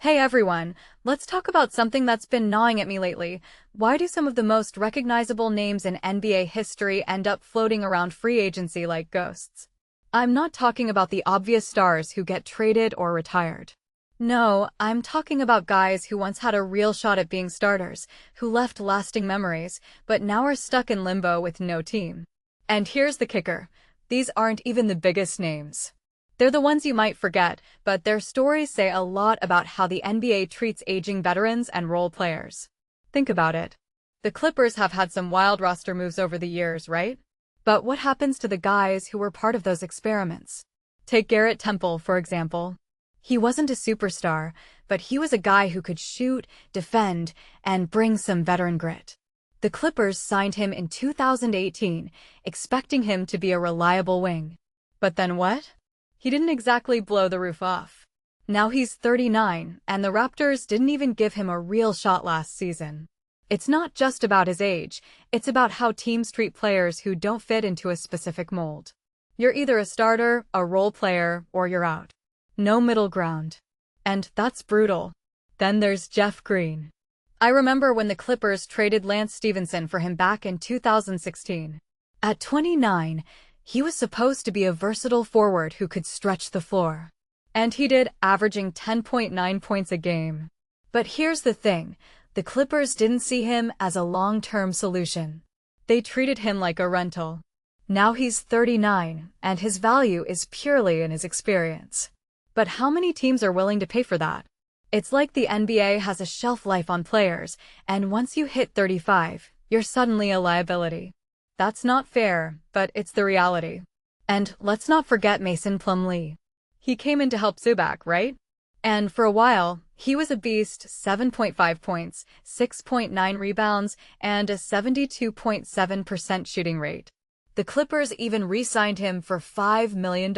Hey everyone, let's talk about something that's been gnawing at me lately. Why do some of the most recognizable names in NBA history end up floating around free agency like ghosts? I'm not talking about the obvious stars who get traded or retired. No, I'm talking about guys who once had a real shot at being starters, who left lasting memories, but now are stuck in limbo with no team. And here's the kicker. These aren't even the biggest names. They're the ones you might forget, but their stories say a lot about how the NBA treats aging veterans and role players. Think about it. The Clippers have had some wild roster moves over the years, right? But what happens to the guys who were part of those experiments? Take Garrett Temple, for example. He wasn't a superstar, but he was a guy who could shoot, defend, and bring some veteran grit. The Clippers signed him in 2018, expecting him to be a reliable wing. But then what? He didn't exactly blow the roof off. Now he's 39, and the Raptors didn't even give him a real shot last season. It's not just about his age, it's about how teams treat players who don't fit into a specific mold. You're either a starter, a role player, or you're out. No middle ground. And that's brutal. Then there's Jeff Green. I remember when the Clippers traded Lance Stevenson for him back in 2016. At 29, he was supposed to be a versatile forward who could stretch the floor. And he did, averaging 10.9 points a game. But here's the thing, the Clippers didn't see him as a long-term solution. They treated him like a rental. Now he's 39, and his value is purely in his experience. But how many teams are willing to pay for that? It's like the NBA has a shelf life on players, and once you hit 35, you're suddenly a liability. That's not fair, but it's the reality. And let's not forget Mason Plumlee. He came in to help Zubac, right? And for a while, he was a beast, 7.5 points, 6.9 rebounds, and a 72.7% shooting rate. The Clippers even re-signed him for $5 million.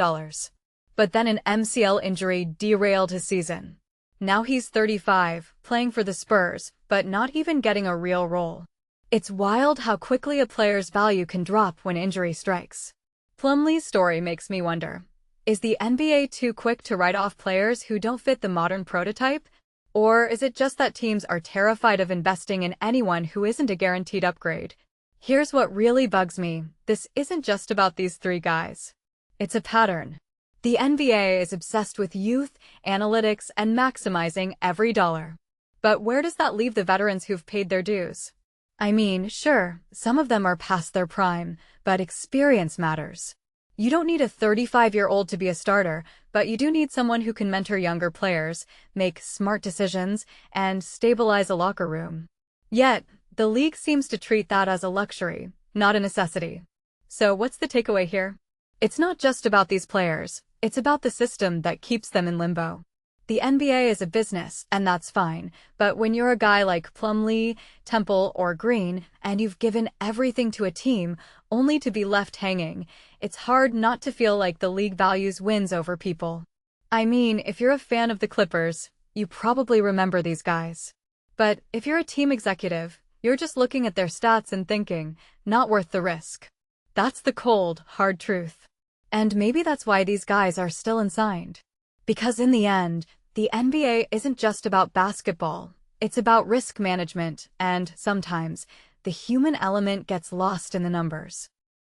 But then an MCL injury derailed his season. Now he's 35, playing for the Spurs, but not even getting a real role. It's wild how quickly a player's value can drop when injury strikes. Plumlee's story makes me wonder, is the NBA too quick to write off players who don't fit the modern prototype? Or is it just that teams are terrified of investing in anyone who isn't a guaranteed upgrade? Here's what really bugs me, this isn't just about these three guys. It's a pattern. The NBA is obsessed with youth, analytics, and maximizing every dollar. But where does that leave the veterans who've paid their dues? I mean, sure, some of them are past their prime, but experience matters. You don't need a 35-year-old to be a starter, but you do need someone who can mentor younger players, make smart decisions, and stabilize a locker room. Yet, the league seems to treat that as a luxury, not a necessity. So what's the takeaway here? It's not just about these players, it's about the system that keeps them in limbo. The NBA is a business, and that's fine, but when you're a guy like Plumlee, Temple, or Green, and you've given everything to a team only to be left hanging, it's hard not to feel like the league values wins over people. I mean, if you're a fan of the Clippers, you probably remember these guys. But if you're a team executive, you're just looking at their stats and thinking, not worth the risk. That's the cold, hard truth. And maybe that's why these guys are still unsigned. Because in the end, the NBA isn't just about basketball, it's about risk management, and sometimes, the human element gets lost in the numbers.